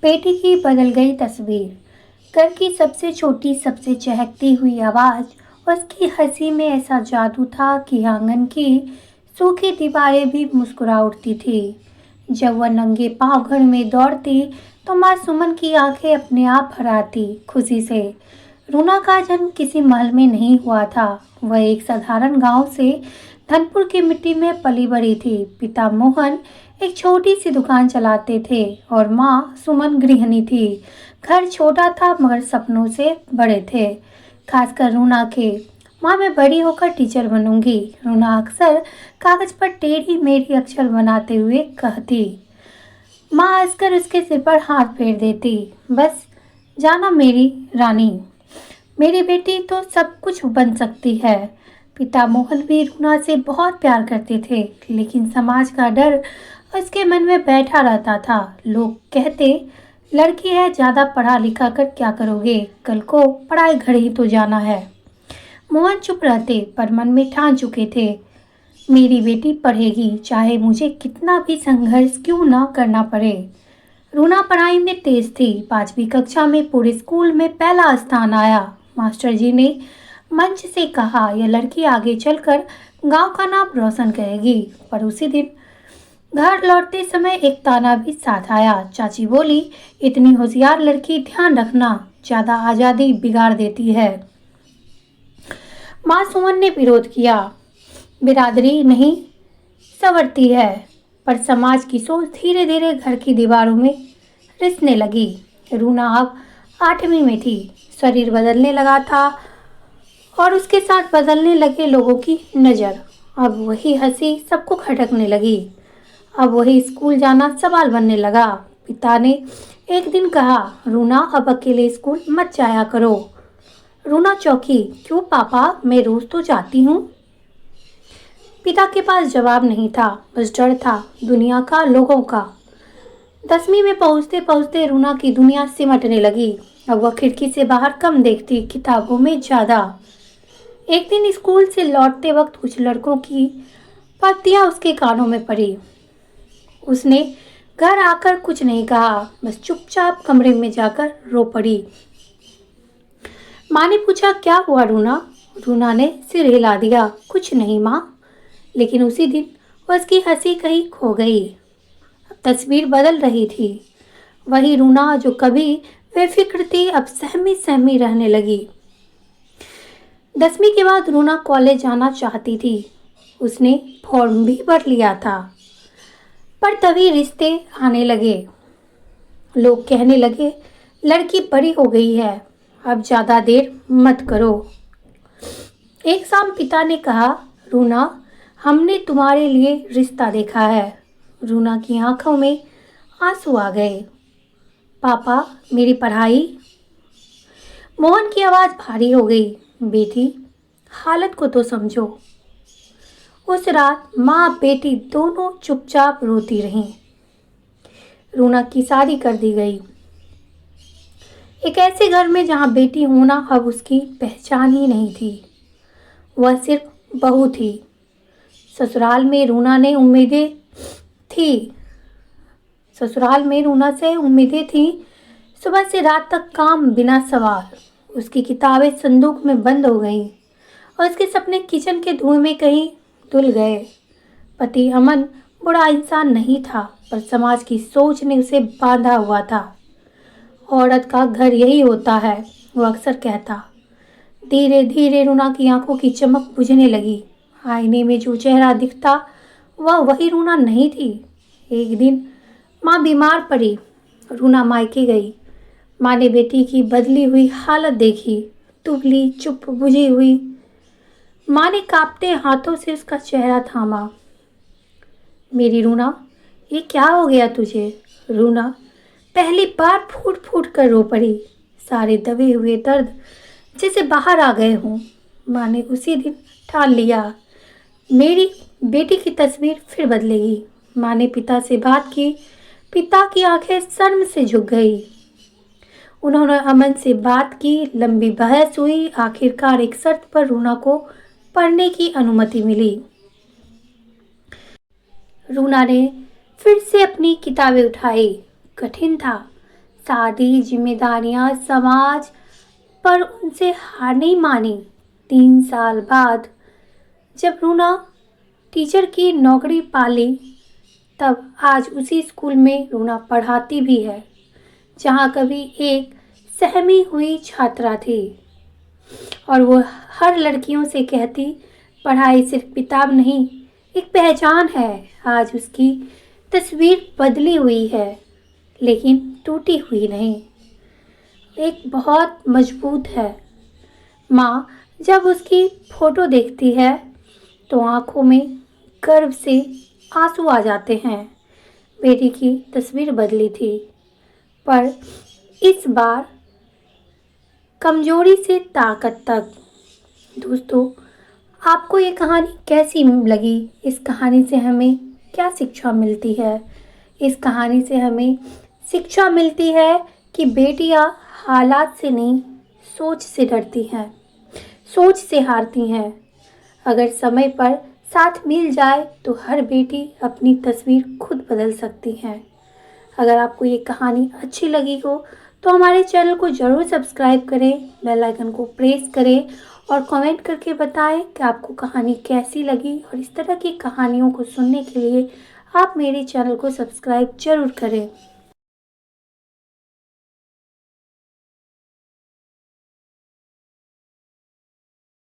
बेटी की बदल गई तस्वीर। घर की सबसे छोटी, सबसे चहकती हुई आवाज, उसकी हंसी में ऐसा जादू था कि आंगन की सूखी दीवारें भी मुस्कुरा उठती थी। जब वह नंगे पांव घर में दौड़ती तो माँ सुमन की आंखें अपने आप भर आती खुशी से। रूना का जन्म किसी महल में नहीं हुआ था। वह एक साधारण गांव से धनपुर की मिट्टी में पली बड़ी थी। पिता मोहन एक छोटी सी दुकान चलाते थे और माँ सुमन गृहिणी थी। घर छोटा था मगर सपनों से बड़े थे, खासकर रूना के। माँ, मैं बड़ी होकर टीचर बनूंगी, रूना अक्सर कागज पर टेढ़ी मेढ़ी अक्षर बनाते हुए कहती। माँ हंसकर उसके सिर पर हाथ फेर देती। बस जाना मेरी रानी, मेरी बेटी तो सब कुछ बन सकती है। पिता मोहन भी रूना से बहुत प्यार करते थे, लेकिन समाज का डर उसके मन में बैठा रहता था। लोग कहते, लड़की है, ज्यादा पढ़ा लिखा कर क्या करोगे, कल को पढ़ाई घर ही तो जाना है। मोहन चुप रहते पर मन में ठान चुके थे, मेरी बेटी पढ़ेगी, चाहे मुझे कितना भी संघर्ष क्यों ना करना पड़े। रूना पढ़ाई में तेज थी। 5वीं कक्षा में पूरे स्कूल में पहला स्थान आया। मास्टर जी ने मंच से कहा, यह लड़की आगे चलकर गांव का नाम रोशन करेगी। पर उसी दिन घर लौटते समय एक ताना भी साथ आया। चाची बोली, इतनी होशियार लड़की, ध्यान रखना, ज्यादा आजादी बिगाड़ देती है। माँ सुमन ने विरोध किया, बिरादरी नहीं संवरती है। पर समाज की सोच धीरे धीरे घर की दीवारों में रिसने लगी। रूना अब 8वीं में थी। शरीर बदलने लगा था और उसके साथ बदलने लगे लोगों की नज़र। अब वही हंसी सबको खटकने लगी। अब वही स्कूल जाना सवाल बनने लगा। पिता ने एक दिन कहा, रूना अब अकेले स्कूल मत जाया करो। रूना चौंकी, क्यों पापा, मैं रोज तो जाती हूँ। पिता के पास जवाब नहीं था, बस डर था, दुनिया का, लोगों का। 10वीं में पहुंचते पहुंचते रूना की दुनिया सिमटने लगी। अब वह खिड़की से बाहर कम देखती, किताबों में ज्यादा। एक दिन स्कूल से लौटते वक्त कुछ लड़कों की पत्तियां उसके कानों में पड़ी। उसने घर आकर कुछ नहीं कहा, बस चुपचाप कमरे में जाकर रो पड़ी। माँ ने पूछा, क्या हुआ रूना? रूना ने सिर हिला दिया, कुछ नहीं माँ। लेकिन उसी दिन उसकी हंसी कहीं खो गई। अब तस्वीर बदल रही थी। वही रूना जो कभी बेफिक्र थी, अब सहमी सहमी रहने लगी। 10वीं के बाद रूना कॉलेज जाना चाहती थी। उसने फॉर्म भी भर लिया था। पर तभी रिश्ते आने लगे। लोग कहने लगे, लड़की बड़ी हो गई है, अब ज्यादा देर मत करो। एक शाम पिता ने कहा, रूना, हमने तुम्हारे लिए रिश्ता देखा है। रूना की आंखों में आंसू आ गए। पापा, मेरी पढ़ाई? मोहन की आवाज भारी हो गई, बेटी, हालत को तो समझो। उस रात माँ बेटी दोनों चुपचाप रोती रहीं। रूना की शादी कर दी गई, एक ऐसे घर में जहाँ बेटी होना अब उसकी पहचान ही नहीं थी। वह सिर्फ बहू थी। ससुराल में रूना से उम्मीदें थी। सुबह से रात तक काम बिना सवाल। उसकी किताबें संदूक में बंद हो गईं और उसके सपने किचन के धुएं में कहीं धुल गए। पति अमन बुरा इंसान नहीं था, पर समाज की सोच ने उसे बांधा हुआ था। औरत का घर यही होता है, वो अक्सर कहता। धीरे धीरे रूना की आंखों की चमक बुझने लगी। आईने में जो चेहरा दिखता वह वही रूना नहीं थी। एक दिन माँ बीमार पड़ी। रूना मायके गई। माँ ने बेटी की बदली हुई हालत देखी, दुबली, चुप, बुझी हुई। माँ ने कांपते हाथों से उसका चेहरा थामा। मेरी रूना, ये क्या हो गया तुझे? रूना पहली बार फूट फूट कर रो पड़ी। सारे दबे हुए दर्द जैसे बाहर आ गए हों। माँ ने उसी दिन ठान लिया, मेरी बेटी की तस्वीर फिर बदलेगी। माँ ने पिता से बात की। पिता की आंखें शर्म से झुक गई। उन्होंने अमन से बात की, लंबी बहस हुई। आखिरकार एक शर्त पर रूना को पढ़ने की अनुमति मिली। रूना ने फिर से अपनी किताबें उठाई। कठिन था, शादी, जिम्मेदारियां, समाज पर उनसे हार नहीं मानी। 3 साल बाद जब रूना टीचर की नौकरी पा ली, तब आज उसी स्कूल में रूना पढ़ाती भी है, जहाँ कभी एक सहमी हुई छात्रा थी। और वो हर लड़कियों से कहती, पढ़ाई सिर्फ किताब नहीं, एक पहचान है। आज उसकी तस्वीर बदली हुई है, लेकिन टूटी हुई नहीं, एक बहुत मजबूत है। माँ जब उसकी फोटो देखती है तो आंखों में गर्व से आंसू आ जाते हैं। बेटी की तस्वीर बदली थी, पर इस बार कमजोरी से ताकत तक। दोस्तों, आपको ये कहानी कैसी लगी? इस कहानी से हमें क्या शिक्षा मिलती है? इस कहानी से हमें शिक्षा मिलती है कि बेटियां हालात से नहीं, सोच से डरती हैं, सोच से हारती हैं। अगर समय पर साथ मिल जाए तो हर बेटी अपनी तस्वीर खुद बदल सकती है। अगर आपको ये कहानी अच्छी लगी हो तो हमारे चैनल को ज़रूर सब्सक्राइब करें, बेल आइकन को प्रेस करें और कमेंट करके बताएं कि आपको कहानी कैसी लगी। और इस तरह की कहानियों को सुनने के लिए आप मेरे चैनल को सब्सक्राइब ज़रूर करें।